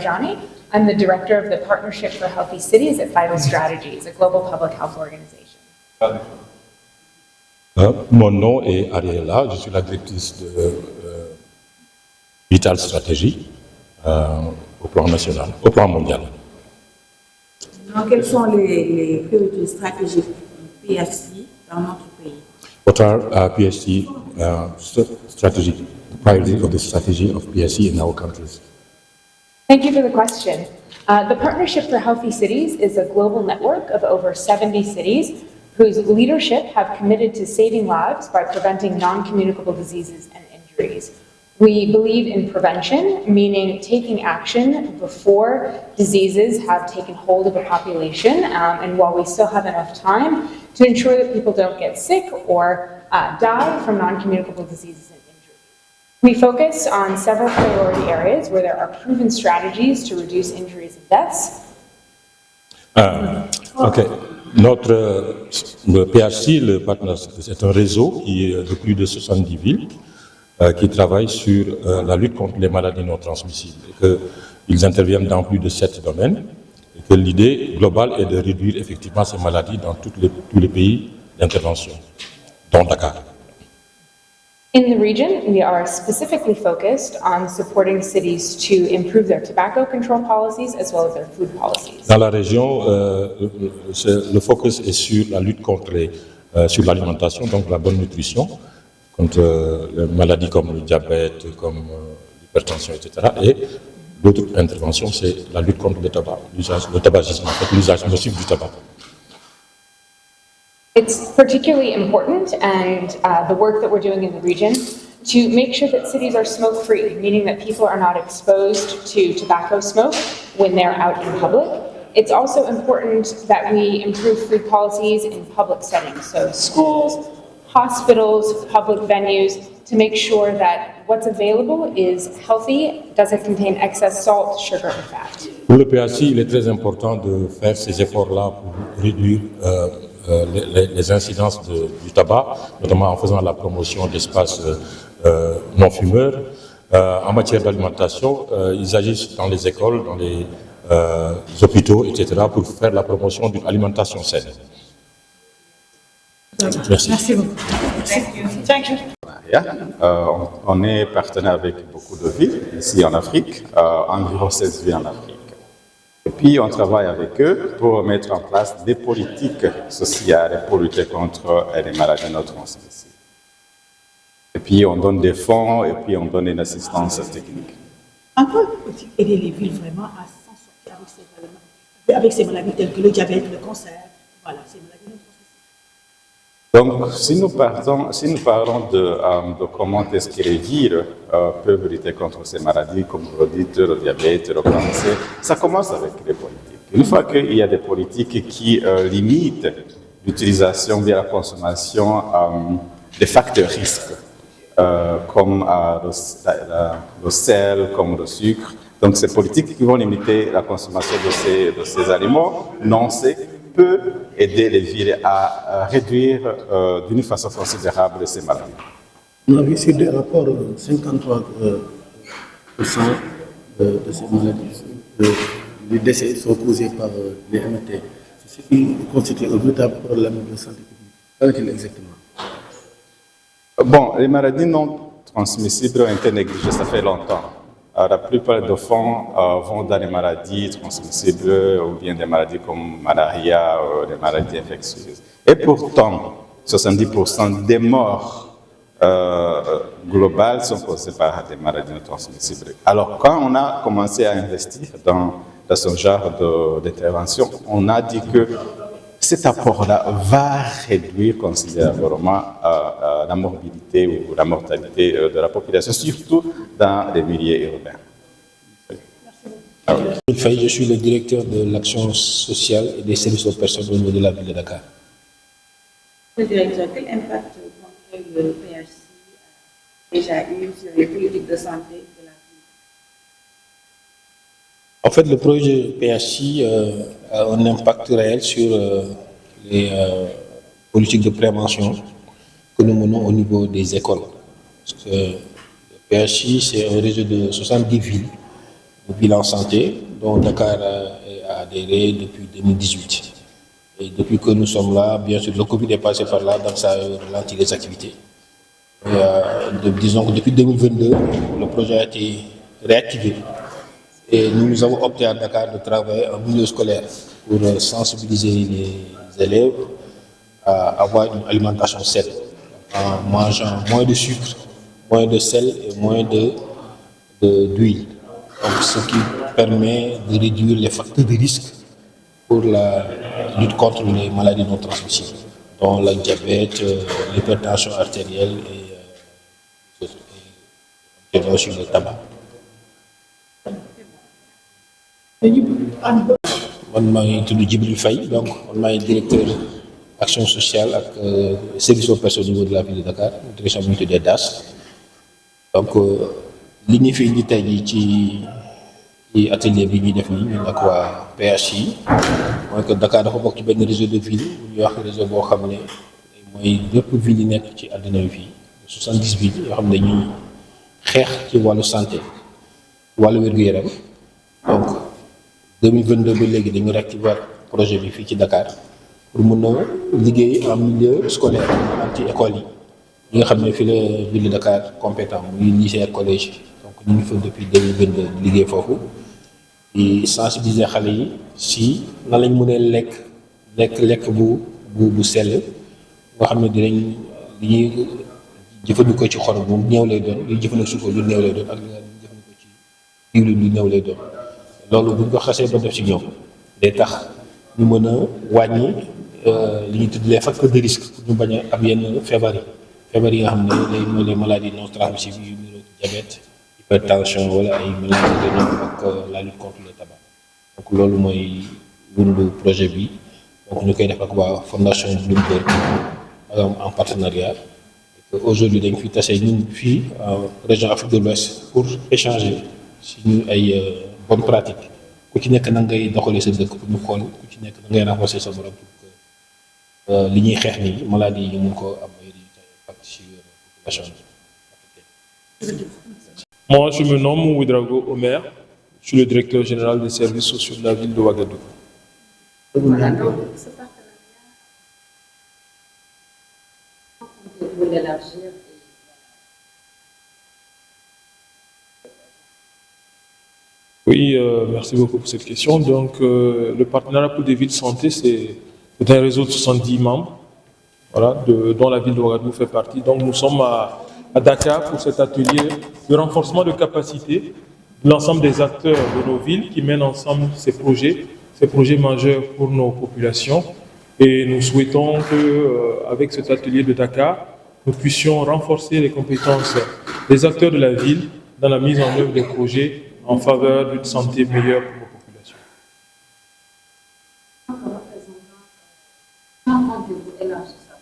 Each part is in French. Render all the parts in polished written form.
Farjani. I'm the director of the Partnership for Healthy Cities at Vital Strategies, a global public health organization. Mon nom est Ariella, je suis la directrice de Vital Strategy au plan national, au plan mondial. Quelles sont les priorités stratégiques du PHC dans notre pays? What are PSC strategic priorities of the strategy of PSC in our countries? Thank you for the question. The Partnership for Healthy Cities is a global network of over 70 cities whose leadership have committed to saving lives by preventing non-communicable diseases and injuries. We believe in prevention, meaning taking action before diseases have taken hold of a population, and while we still have enough time to ensure that people don't get sick or die from non-communicable diseases and injuries. We focus on several priority areas where there are proven strategies to reduce injuries and deaths. Le PHC, le Partner, c'est un réseau de plus de 70 villes qui travaillent sur la lutte contre les maladies non transmissibles. Ils interviennent dans plus de 7 domaines et que l'idée globale est de réduire effectivement ces maladies dans tous les pays d'intervention, dont Dakar. In the region, we are specifically focused on supporting cities to improve their tobacco control policies as well as their food policies. Dans la région, le focus est sur la lutte sur l'alimentation, donc la bonne nutrition, contre les maladies comme le diabète, comme l'hypertension, etc. Et l'autre intervention, c'est la lutte contre le tabagisme, en fait, l'usage nocif du tabac. It's particularly important, and the work that we're doing in the region, to make sure that cities are smoke-free, meaning that people are not exposed to tobacco smoke when they're out in public. It's also important that we improve food policies in public settings, so schools, hospitals, public venues, to make sure that what's available is healthy, doesn't contain excess salt, sugar, and fat. Pour le PHC, il est très important de faire ces efforts-là pour réduire les incidences du tabac, notamment en faisant la promotion d'espaces non-fumeurs. En matière d'alimentation, ils agissent dans les écoles, dans les hôpitaux, etc., pour faire la promotion d'une alimentation saine. Merci. Merci beaucoup. Thank you. On est partenaire avec beaucoup de villes ici en Afrique, environ 16 villes en Afrique. Et puis on travaille avec eux pour mettre en place des politiques sociales pour lutter contre les maladies non transmissibles. Et puis on donne des fonds et puis on donne une assistance technique. En quoi peut-il aider les villes vraiment à s'en sortir avec ces maladies telles que le diabète, le cancer, voilà, ces maladies non transmissibles? Donc, si nous parlons de comment est-ce que les villes peuvent lutter contre ces maladies, comme vous le dites, le diabète, le cancer, ça commence avec les politiques. Une fois qu'il y a des politiques qui limitent l'utilisation via la consommation des facteurs risques, comme le sel, comme le sucre, donc ces politiques qui vont limiter la consommation de ces aliments non secs, peut aider les villes à réduire d'une façon considérable ces maladies. On a vu sur des rapports 53% de ces maladies, les décès sont causés par les MT. C'est ce qui constitue un véritable problème de santé publique. Qu'en est-il exactement? Bon, les maladies non transmissibles ont été négligées, ça fait longtemps. La plupart des fonds vont dans les maladies transmissibles ou bien des maladies comme malaria, des maladies infectieuses. Et pourtant, 70% des morts globales sont causées par des maladies non transmissibles. Alors, quand on a commencé à investir dans ce genre d'intervention, on a dit que cet apport-là va réduire considérablement la morbidité ou la mortalité de la population, surtout dans les milieux urbains. Je suis le directeur de l'action sociale et des services aux personnes au niveau de la ville de Dakar. Le directeur, quel impact le PHC a déjà eu sur les politiques de santé de la ville? En fait, le projet PHC a un impact réel sur les politiques de prévention que nous menons au niveau des écoles. Parce que le PHC, c'est un réseau de 70 villes bilan santé, dont Dakar a adhéré depuis 2018. Et depuis que nous sommes là, bien sûr, le Covid est passé par là, donc ça a ralenti les activités. Disons que depuis 2022, le projet a été réactivé. Et nous avons opté à Dakar de travailler en milieu scolaire pour sensibiliser les élèves à avoir une alimentation saine, en mangeant moins de sucre, moins de sel et moins d'huile. Donc, ce qui permet de réduire les facteurs de risque pour la lutte contre les maladies non transmissibles, dont le diabète, l'hypertension artérielle et aussi le tabac. Man maa ngi tudd Djibril Faye, donc man maay directeur action sociale ak service aux personnes au niveau de la ville de Dakar, direction bi ñu tuddee DAS. Donc li ñu fi indi tey jii ci atelier bi ñuy def nii ñun ak waa PHI mooy que Dakar dafa bokk ci benn réseau de ville bu ñuy wax réseau boo xam ne mooy bépp ville yi nekk ci àddina bi fii 70 villes yoo xam ne dañuy xeex ci wàllu santé wàllu wér-gu-yaram. Donc 2022 ba léegi dañu réactiver projet bi fii ci Dakar pour mën a liggéey en milieu scolaire maanaam ci école yi nga xam ne fii la ville de Dakar compétent muy lycée ak collège. Donc ñu ngi fa depuis 2022 liggéey foofu di sensibiliser xale yi si nan lañ mën a lekk bu sell nga xam ne li ñuy jëfandikoo ci xorom moom néew lay doon li ñuy jëfandikoo suukar lu néew lay doon ak li nga jëfandikoo ci diwlin lu néew lay doon. loolu bu ñu ko xasee ba def ci ñoom day tax ñu mën a wàññi li ñuy tudd les facteurs de risque pour ñu bañ a am yenn feebar yi nga xam ne mooy les maladies non transmissibles yu niroog diabète hypertension wala ay maladies de ñoom ak la lutte contre le tabac. Donc loolu mooy wundu projet bi donc ñu koy def ak waa fondation Bloomberg en partenariat. Aujourd'hui dañ fi tase ñun fii région Afrique de l'Ouest pour échanger suñu ay bonne pratique ku ci nekk na ngay doxalee sa dëkk pour ñu xool ku ci nekk na ngay renforcer sa borom pour que li ñuy xeex ni maladie yi ñu mun ko am ay impact sur population africaine. Moi, je me nomme Ouedraogo Omer, je suis le directeur général des services sociaux de la ville de Ouagadougou. Oui, merci beaucoup pour cette question. Donc, le partenariat pour des villes santé, c'est un réseau de 70 membres, voilà, dont la ville de Ouagadougou fait partie. Donc, nous sommes à Dakar pour cet atelier de renforcement de capacité de l'ensemble des acteurs de nos villes qui mènent ensemble ces projets majeurs pour nos populations. Et nous souhaitons qu'avec cet atelier de Dakar, nous puissions renforcer les compétences des acteurs de la ville dans la mise en œuvre des projets en faveur d'une santé meilleure pour nos populations. Comment comptez-vous élargir ça?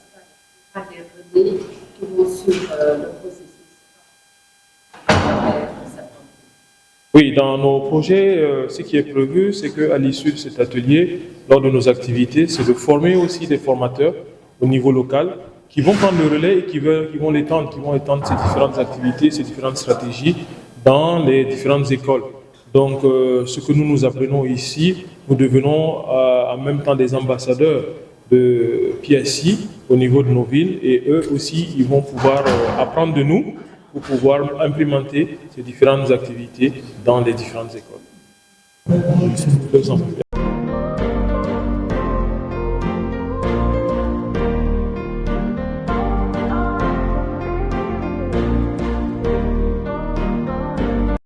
C'est-à-dire des relais qui vont suivre le processus. Oui, dans nos projets, ce qui est prévu, c'est qu'à l'issue de cet atelier, lors de nos activités, c'est de former aussi des formateurs au niveau local qui vont prendre le relais et qui vont étendre ces différentes activités, ces différentes stratégies dans les différentes écoles. Donc, ce que nous apprenons ici, nous devenons en même temps des ambassadeurs de PSI au niveau de nos villes et eux aussi, ils vont pouvoir apprendre de nous pour pouvoir implémenter ces différentes activités dans les différentes écoles.